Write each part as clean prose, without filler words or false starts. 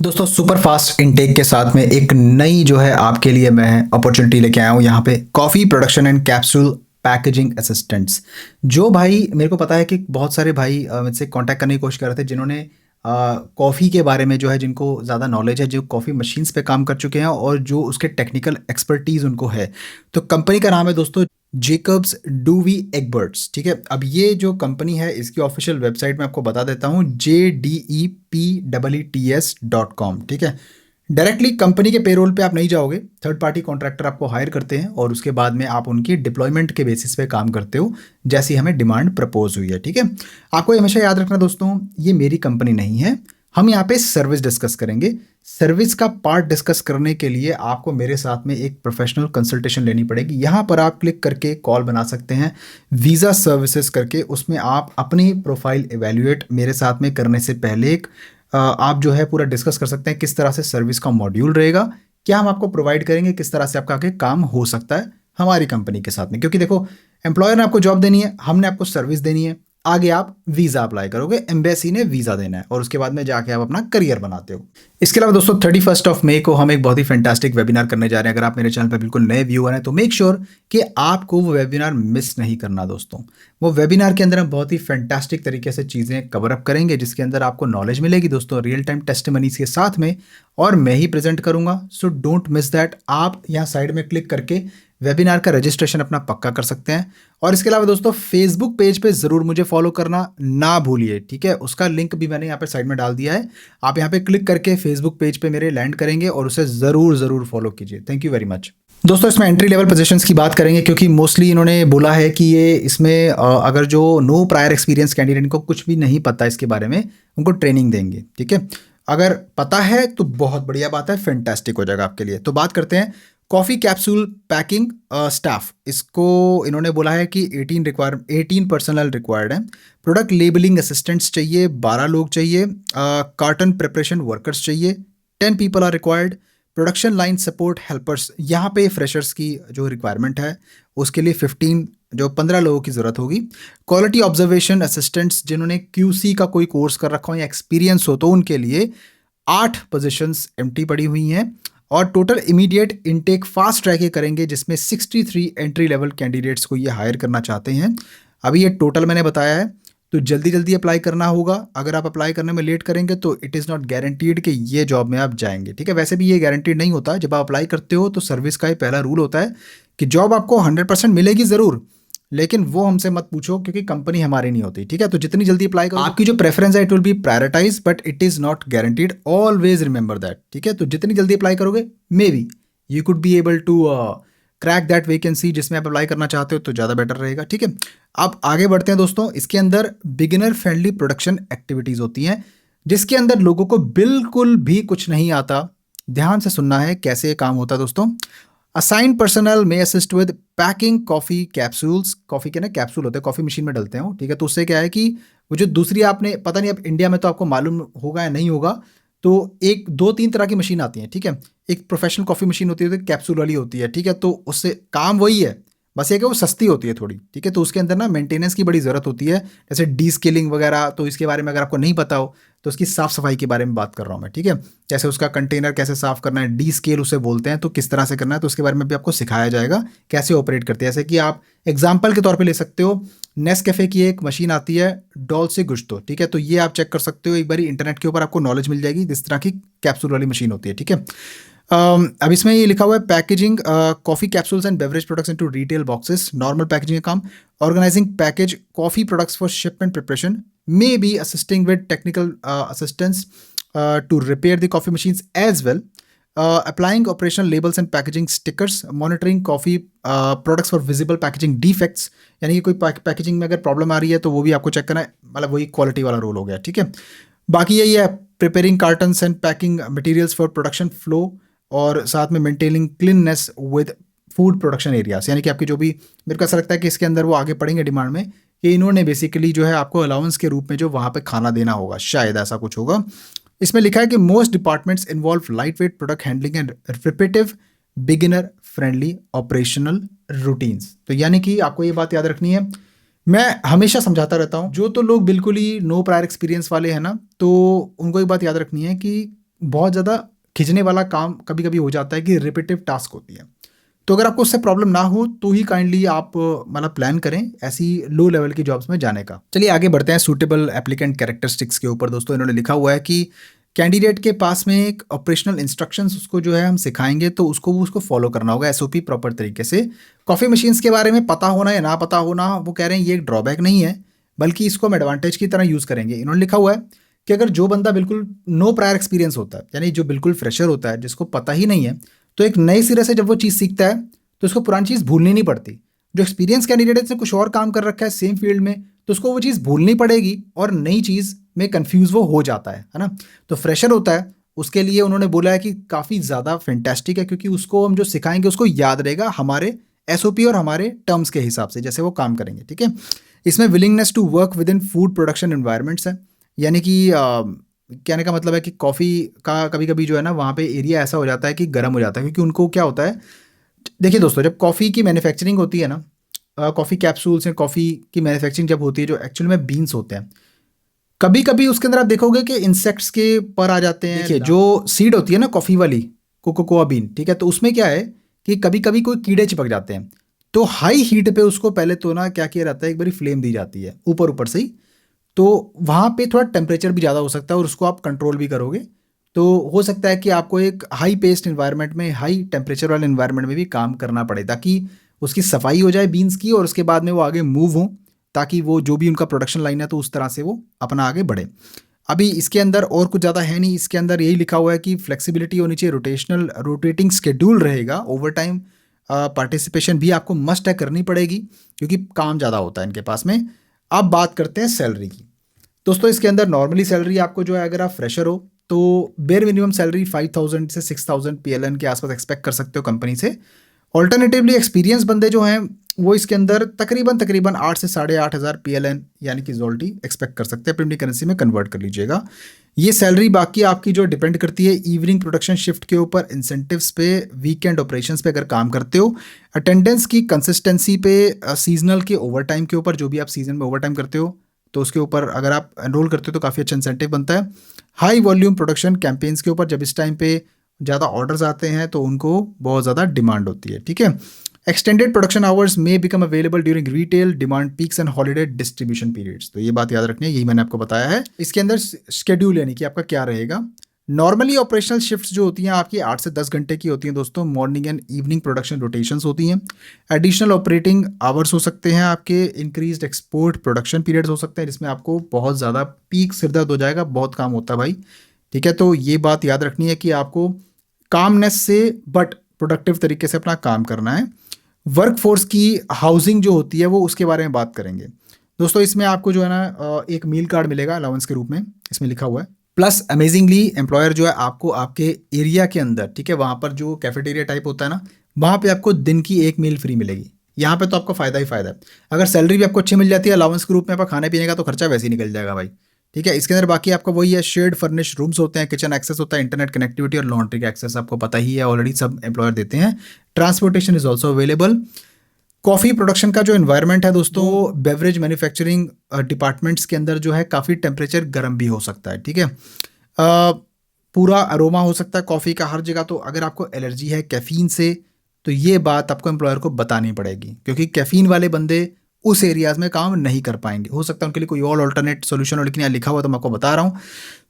दोस्तों super fast intake के साथ में एक नई जो है आपके लिए मैं अपॉर्चुनिटी लेके आया हूँ यहाँ पे coffee production and capsule packaging assistants. जो भाई मेरे को पता है कि बहुत सारे भाई मुझसे कांटेक्ट करने की कोशिश कर रहे थे जिन्होंने कॉफ़ी के बारे में जो है जिनको ज़्यादा नॉलेज है, जो कॉफ़ी मशीन्स पे काम कर चुके हैं और जो उसके टेक्निकल एक्सपर्टीज़ उनको है। तो कंपनी का नाम है दोस्तों जेकब्स डूवी एगबर्ट्स। ठीक है, अब ये जो कंपनी है इसकी ऑफिशियल वेबसाइट में आपको बता देता हूँ JDEPEETS.com। ठीक है, डायरेक्टली कंपनी के पेरोल पे आप नहीं जाओगे, थर्ड पार्टी कॉन्ट्रैक्टर आपको हायर करते हैं और उसके बाद में आप उनकी डिप्लॉयमेंट के बेसिस पे काम करते हो जैसी हमें डिमांड प्रपोज हुई है। ठीक है, आपको हमेशा याद रखना दोस्तों, ये मेरी कंपनी नहीं है। हम यहाँ पे सर्विस डिस्कस करेंगे। सर्विस का पार्ट डिस्कस करने के लिए आपको मेरे साथ में एक प्रोफेशनल कंसल्टेशन लेनी पड़ेगी। यहाँ पर आप क्लिक करके कॉल बना सकते हैं वीज़ा सर्विसेज करके, उसमें आप अपनी प्रोफाइल एवेल्युएट मेरे साथ में करने से पहले एक आप जो है पूरा डिस्कस कर सकते हैं किस तरह से सर्विस का मॉड्यूल रहेगा, क्या हम आपको प्रोवाइड करेंगे, किस तरह से आपका आगे काम हो सकता है हमारी कंपनी के साथ में। क्योंकि देखो, एम्प्लॉयर ने आपको जॉब देनी है, हमने आपको सर्विस देनी है, आगे आप वीज़ा अप्लाई करोगे, एम्बेसी ने वीज़ा देना है और उसके बाद में जाके आप अपना करियर बनाते हो। इसके अलावा दोस्तों 31 मई को हम एक बहुत ही फैंटास्टिक वेबिनार करने जा रहे हैं। अगर आप मेरे चैनल पर बिल्कुल नए व्यूअर हैं तो मेक श्योर कि आपको वो वेबिनार मिस नहीं करना दोस्तों। वो वेबिनार के अंदर हम बहुत ही फैंटास्टिक तरीके से चीज़ें कवर अप करेंगे जिसके अंदर आपको नॉलेज मिलेगी दोस्तों, रियल टाइम टेस्टिमनीज के साथ में, और मैं ही प्रेजेंट करूंगा। So don't miss that. आप यहाँ साइड में क्लिक करके वेबिनार का रजिस्ट्रेशन अपना पक्का कर सकते हैं। और इसके अलावा दोस्तों फेसबुक पेज पे ज़रूर मुझे फॉलो करना ना भूलिए। ठीक है, उसका लिंक भी मैंने यहाँ पे साइड में डाल दिया है। आप यहाँ पे क्लिक करके फेसबुक पेज पे मेरे लैंड करेंगे और उसे ज़रूर फॉलो कीजिए। Thank you very much. दोस्तों इसमें एंट्री लेवल पोजीशंस की बात करेंगे क्योंकि मोस्टली इन्होंने बोला है कि ये इसमें अगर जो नो प्रायर एक्सपीरियंस कैंडिडेट को कुछ भी नहीं पता इसके बारे में, उनको ट्रेनिंग देंगे। ठीक है, अगर पता है तो बहुत बढ़िया बात है, फैंटास्टिक हो जाएगा आपके लिए। तो बात करते हैं कॉफ़ी कैप्सूल पैकिंग स्टाफ। इसको इन्होंने बोला है कि 18 पर्सनल रिक्वायर्ड है। प्रोडक्ट लेबलिंग असिस्टेंट्स चाहिए, 12 लोग चाहिए। कार्टन प्रिपरेशन वर्कर्स चाहिए, 10 people are required. Production line support helpers, यहाँ पे फ्रेशर्स की जो रिक्वायरमेंट है उसके लिए 15 लोगों की ज़रूरत होगी। क्वालिटी ऑब्जर्वेशन असिस्टेंट्स, जिन्होंने QC का कोई कोर्स कर रखा हो या एक्सपीरियंस हो तो उनके लिए 8 पोजीशंस एम्प्टी पड़ी हुई हैं। और total immediate intake fast track ये करेंगे जिसमें 63 एंट्री लेवल कैंडिडेट्स को ये हायर करना चाहते हैं। अभी ये टोटल मैंने बताया है, तो जल्दी जल्दी अप्लाई करना होगा। अगर आप अप्लाई करने में लेट करेंगे तो इट इज़ नॉट गारंटीड कि ये जॉब में आप जाएंगे। ठीक है, वैसे भी ये गारंटीड नहीं होता। जब आप अप्लाई करते हो तो सर्विस का ही पहला रूल होता है कि जॉब आपको 100% मिलेगी ज़रूर, लेकिन वो हमसे मत पूछो क्योंकि कंपनी हमारी नहीं होती। ठीक है, तो जितनी जल्दी अप्लाई करो, आपकी जो प्रेफरेंस है it will be prioritize but it is not guaranteed, always remember that. ठीक है, तो जितनी जल्दी अप्लाई करोगे may be you could be able to crack that vacancy जिसमें आप अप्लाई करना चाहते हो, तो ज़्यादा बेटर रहेगा। ठीक है, अब आगे बढ़ते हैं दोस्तों। इसके अंदर बिगिनर फ्रेंडली प्रोडक्शन एक्टिविटीज़ होती हैं जिसके अंदर लोगों को बिल्कुल भी कुछ नहीं आता। ध्यान से सुनना है कैसे ये काम होता है दोस्तों। असाइन पर्सनल में assist with packing coffee capsules. Coffee के ना कैप्सूल होते हैं, कॉफ़ी मशीन में डलते हैं। ठीक है, तो उससे क्या है कि वो जो दूसरी आपने पता नहीं, अब इंडिया में तो आपको मालूम होगा या नहीं होगा, तो एक 2-3 तरह की मशीन आती हैं। ठीक है, एक प्रोफेशनल कॉफ़ी मशीन होती है, कैप्सूल वाली होती है। ठीक है, तो उससे काम वही है, बस ये कि वो सस्ती होती है थोड़ी। ठीक है, तो उसके अंदर ना मेंटेनेंस की बड़ी ज़रूरत होती है, जैसे डी स्केलिंग वगैरह। तो इसके बारे में अगर आपको नहीं पता हो तो उसकी साफ़ सफाई के बारे में बात कर रहा हूँ मैं। ठीक है, जैसे उसका कंटेनर कैसे साफ़ करना है, डी स्केल उसे बोलते हैं, तो किस तरह से करना है, तो उसके बारे में भी आपको सिखाया जाएगा कैसे ऑपरेट करते हैं। जैसे कि आप एग्जाम्पल के तौर पर ले सकते हो, नेस्कैफे की एक मशीन आती है डॉल्से गुस्टो। ठीक है, तो ये आप चेक कर सकते हो एक बार इंटरनेट के ऊपर, आपको नॉलेज मिल जाएगी जिस तरह की कैप्सूल वाली मशीन होती है। ठीक है, अब इसमें ये लिखा हुआ है packaging coffee capsules and beverage products into retail boxes, normal packaging का काम। Organising package coffee products for shipment preparation, may be assisting with technical assistance to repair the coffee machines as well. Applying operational labels and packaging stickers, monitoring coffee products for visible packaging defects, यानी कि कोई packaging में अगर problem आ रही है तो वो भी आपको चेक करना है, मतलब वही क्वालिटी वाला रोल हो गया। ठीक है, बाकी यही है, preparing cartons and packing materials for production flow, और साथ में maintaining cleanness with food production areas. यानी कि आपकी जो भी, मेरे को ऐसा लगता है कि इसके अंदर वो आगे पढ़ेंगे डिमांड में कि इन्होंने बेसिकली जो है आपको अलाउंस के रूप में जो वहाँ पे खाना देना होगा, शायद ऐसा कुछ होगा। इसमें लिखा है कि most departments involve light weight product handling and repetitive beginner friendly operational routines. तो यानी कि आपको ये बात याद रखनी है, मैं हमेशा समझाता रहता हूँ, जो तो लोग बिल्कुल ही नो प्रायर एक्सपीरियंस वाले हैं ना, तो उनको एक बात याद रखनी है कि बहुत ज़्यादा खिंचने वाला काम कभी कभी हो जाता है कि रिपीटिव टास्क होती है। तो अगर आपको उससे प्रॉब्लम ना हो तो ही काइंडली आप मतलब प्लान करें ऐसी लो लेवल की जॉब्स में जाने का। चलिए आगे बढ़ते हैं सूटेबल एप्लीकेंट कैरेक्टरिस्टिक्स के ऊपर। दोस्तों इन्होंने लिखा हुआ है कि कैंडिडेट के पास में एक ऑपरेशनल इंस्ट्रक्शंस उसको जो है हम सिखाएंगे तो उसको फॉलो करना होगा एसओपी प्रॉपर तरीके से। कॉफ़ी मशीन्स के बारे में पता होना या ना पता होना, वो कह रहे हैं ये एक ड्रॉबैक नहीं है, बल्कि इसको हम एडवांटेज की तरह यूज़ करेंगे। इन्होंने लिखा हुआ है कि अगर जो बंदा बिल्कुल नो प्रायर एक्सपीरियंस होता है, यानी जो बिल्कुल फ्रेशर होता है, जिसको पता ही नहीं है, तो एक नए सिरे से जब वो चीज़ सीखता है तो उसको पुरानी चीज़ भूलनी नहीं पड़ती। जो एक्सपीरियंस कैंडिडेट है, जिसने कुछ और काम कर रखा है सेम फील्ड में, तो उसको वो चीज़ भूलनी पड़ेगी और नई चीज़ में कंफ्यूज वो हो जाता है ना। तो फ्रेशर होता है, उसके लिए उन्होंने बोला है कि काफ़ी ज़्यादा फैंटास्टिक है, क्योंकि उसको हम जो सिखाएंगे उसको याद रहेगा हमारे एसओपी और हमारे टर्म्स के हिसाब से जैसे वो काम करेंगे। ठीक है। इसमें willingness to work with in food production environments है, यानी कि कहने का मतलब है कि कॉफ़ी का कभी कभी जो है ना वहाँ पे एरिया ऐसा हो जाता है कि गर्म हो जाता है, क्योंकि उनको क्या होता है, देखिए दोस्तों, जब कॉफ़ी की मैन्युफैक्चरिंग होती है ना, कॉफ़ी कैप्सूल्स या कॉफ़ी की मैन्युफैक्चरिंग जब होती है, जो एक्चुअल में बीन्स होते हैं, कभी कभी उसके अंदर आप देखोगे कि इंसेक्ट्स के पर आ जाते हैं। देखिए जो सीड होती है ना कॉफ़ी वाली, कोकोआ बीन, ठीक है, तो उसमें क्या है कि कभी कभी कोई कीड़े चिपक जाते हैं। तो हाई हीट पे उसको पहले तो ना क्या किया जाता है, एक बारी फ्लेम दी जाती है ऊपर ऊपर से ही, तो वहाँ पे थोड़ा टेम्परेचर भी ज़्यादा हो सकता है और उसको आप कंट्रोल भी करोगे। तो हो सकता है कि आपको एक हाई पेस्ट इन्वायरमेंट में, हाई टेम्परेचर वाले इन्वायरमेंट में भी काम करना पड़े, ताकि उसकी सफाई हो जाए बीन्स की और उसके बाद में वो आगे मूव हों, ताकि वो जो भी उनका प्रोडक्शन लाइन है तो उस तरह से वो अपना आगे बढ़े। अभी इसके अंदर और कुछ ज़्यादा है नहीं, इसके अंदर यही लिखा हुआ है कि फ्लेक्सिबिलिटी होनी चाहिए, रोटेटिंग शेड्यूल रहेगा, ओवर टाइम पार्टिसिपेशन भी आपको मस्ट है करनी पड़ेगी, क्योंकि काम ज़्यादा होता है इनके पास में। अब बात करते हैं सैलरी की। दोस्तों इसके अंदर नॉर्मली सैलरी आपको जो है, अगर आप फ्रेशर हो तो बेयर मिनिमम सैलरी 5000 से 6000 पीएलएन के आसपास एक्सपेक्ट कर सकते हो कंपनी से। ऑल्टरनेटिवली एक्सपीरियंस बंदे जो हैं वो इसके अंदर तकरीबन 8 से 8,500 पीएलएन यानी कि जोल्टी एक्सपेक्ट कर सकते हैं। अपनी करेंसी में कन्वर्ट कर लीजिएगा। ये सैलरी बाकी आपकी जो डिपेंड करती है इवनिंग प्रोडक्शन शिफ्ट के ऊपर, इंसेंटिव्स पे, वीकेंड ऑपरेशंस पे अगर काम करते हो, अटेंडेंस की कंसिस्टेंसी पे, सीजनल के ओवर टाइम के ऊपर, जो भी आप सीजन में ओवर टाइम करते हो तो उसके ऊपर अगर आप एनरोल करते हो तो काफ़ी अच्छा इंसेंटिव बनता है। हाई वॉल्यूम प्रोडक्शन कैंपेन्स के ऊपर, जब इस टाइम पे ज़्यादा ऑर्डर्स आते हैं तो उनको बहुत ज़्यादा डिमांड होती है। ठीक है। एक्सटेंडेड प्रोडक्शन आवर्स में become available during retail demand peaks and holiday distribution periods. तो ये बात याद रखनी है, यही मैंने आपको बताया है। इसके अंदर शेड्यूल यानी कि आपका क्या रहेगा। नॉर्मली ऑपरेशनल शिफ्ट्स जो होती हैं आपकी 8 से 10 घंटे की होती हैं दोस्तों। Morning and evening production rotations होती हैं। एडिशनल ऑपरेटिंग आवर्स हो सकते हैं आपके। इंक्रीज्ड एक्सपोर्ट प्रोडक्शन पीरियड्स हो सकते हैं, जिसमें आपको बहुत ज़्यादा पीक सिरदर्द हो जाएगा, बहुत काम होता है भाई। ठीक है, तो ये बात याद रखनी है कि आपको कामनेस से बट प्रोडक्टिव तरीके से अपना काम करना है। वर्क फोर्स की हाउसिंग जो होती है वो, उसके बारे में बात करेंगे दोस्तों। इसमें आपको जो है ना एक मील कार्ड मिलेगा अलाउंस के रूप में, इसमें लिखा हुआ है। प्लस अमेजिंगली एम्प्लॉयर जो है आपको आपके एरिया के अंदर, ठीक है, वहाँ पर जो कैफेटेरिया टाइप होता है ना, वहाँ पे आपको दिन की एक मील फ्री मिलेगी। यहाँ पे तो आपको फ़ायदा ही फ़ायदा है। अगर सैलरी भी आपको अच्छी मिल जाती है, अलाउंस के रूप में आपका खाने पीने का तो खर्चा वैसे ही निकल जाएगा भाई। ठीक है। इसके अंदर बाकी आपका वही है, शेयर्ड फर्निश रूम्स होते हैं, किचन एक्सेस होता है, इंटरनेट कनेक्टिविटी और लॉन्ड्री का एक्सेस आपको पता ही है, ऑलरेडी सब एम्प्लॉयर देते हैं। Transportation is also available. Coffee production का जो एनवायरनमेंट है दोस्तों, बेवरेज मैन्युफैक्चरिंग डिपार्टमेंट्स के अंदर जो है काफ़ी टेम्परेचर गर्म भी हो सकता है। ठीक है। पूरा अरोमा हो सकता है कॉफ़ी का हर जगह। तो अगर आपको एलर्जी है कैफ़ीन से तो ये बात आपको एम्प्लॉयर को बतानी पड़ेगी, क्योंकि कैफ़ीन वाले बंदे उस एरियाज़ में काम नहीं कर पाएंगे। हो सकता है उनके लिए कोई और अल्टरनेट सोल्यूशन हो, लेकिन यहाँ लिखा हुआ तो मैं आपको बता रहा हूँ।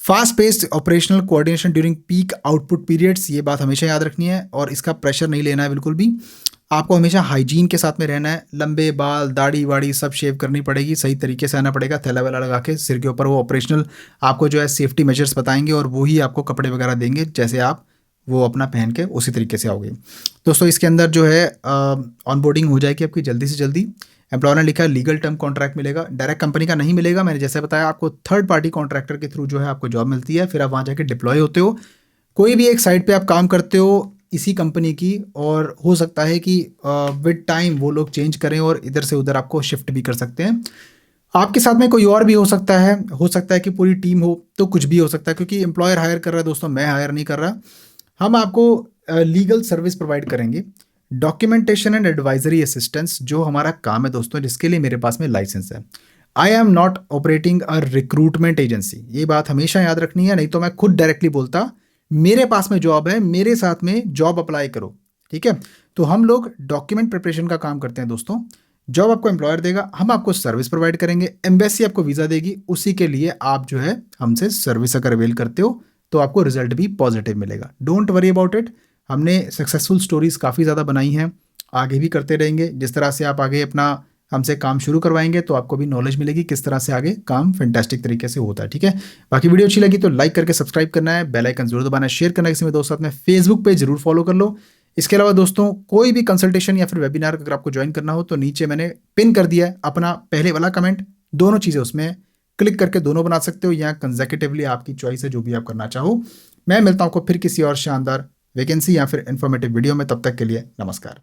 Fast paced operational coordination during peak output periods, ये बात हमेशा याद रखनी है और इसका प्रेशर नहीं लेना है बिल्कुल भी। आपको हमेशा हाइजीन के साथ में रहना है। लंबे बाल, दाढ़ी वाड़ी सब शेव करनी पड़ेगी, सही तरीके से आना पड़ेगा, थैला वैला लगा के सिर के ऊपर। वो ऑपरेशनल आपको जो है सेफ्टी मेजर्स बताएंगे और वही आपको कपड़े वगैरह देंगे, जैसे आप वो अपना पहन के उसी तरीके से आओगे दोस्तों। इसके अंदर जो है ऑनबोर्डिंग हो जाएगी आपकी जल्दी से जल्दी। एम्प्लॉयर ने लिखा है लीगल टर्म कॉन्ट्रैक्ट मिलेगा, डायरेक्ट कंपनी का नहीं मिलेगा। मैंने जैसे बताया आपको थर्ड पार्टी कॉन्ट्रैक्टर के थ्रू जो है आपको जॉब मिलती है, फिर आप वहाँ जाके डिप्लॉय होते हो। कोई भी एक साइट पे आप काम करते हो इसी कंपनी की, और हो सकता है कि विद टाइम वो लोग चेंज करें और इधर से उधर आपको शिफ्ट भी कर सकते हैं। आपके साथ में कोई और भी हो सकता है कि पूरी टीम हो, तो कुछ भी हो सकता है, क्योंकि एम्प्लॉयर हायर कर रहा है दोस्तों, मैं हायर नहीं कर रहा। हम आपको लीगल सर्विस प्रोवाइड करेंगे, डॉक्यूमेंटेशन एंड एडवाइजरी असिस्टेंस जो हमारा काम है दोस्तों, जिसके लिए मेरे पास में लाइसेंस है। I am not operating a recruitment agency, ये बात हमेशा याद रखनी है, नहीं तो मैं खुद डायरेक्टली बोलता मेरे पास में जॉब है, मेरे साथ में जॉब अप्लाई करो, ठीक है। तो हम लोग डॉक्यूमेंट प्रिपरेशन का काम करते हैं दोस्तों। जॉब आपको एम्प्लॉयर देगा, हम आपको सर्विस प्रोवाइड करेंगे, एम्बेसी आपको वीज़ा देगी, उसी के लिए आप जो है हमसे सर्विस अगर अवेल करते हो तो आपको रिजल्ट भी पॉजिटिव मिलेगा। Don't worry about it. हमने सक्सेसफुल स्टोरीज काफ़ी ज़्यादा बनाई हैं, आगे भी करते रहेंगे। जिस तरह से आप आगे अपना हमसे काम शुरू करवाएंगे तो आपको भी नॉलेज मिलेगी किस तरह से आगे काम फैंटास्टिक तरीके से होता है, ठीक है। बाकी वीडियो अच्छी लगी तो लाइक करके सब्सक्राइब करना है, बेल आइकन जरूर दबाना है, शेयर करना है किसी में दोस्त साथ में, फेसबुक पे जरूर फॉलो कर लो। इसके अलावा दोस्तों कोई भी कंसल्टेशन या फिर वेबिनार अगर आपको ज्वाइन करना हो तो नीचे मैंने पिन कर दिया है अपना पहले वाला कमेंट, दोनों चीज़ें उसमें क्लिक करके दोनों बना सकते हो, या कंसेक्यूटिवली आपकी चॉइस है जो भी आप करना चाहो। मैं मिलता हूँ आपको फिर किसी और शानदार वैकेंसी या फिर इन्फॉर्मेटिव वीडियो में, तब तक के लिए नमस्कार।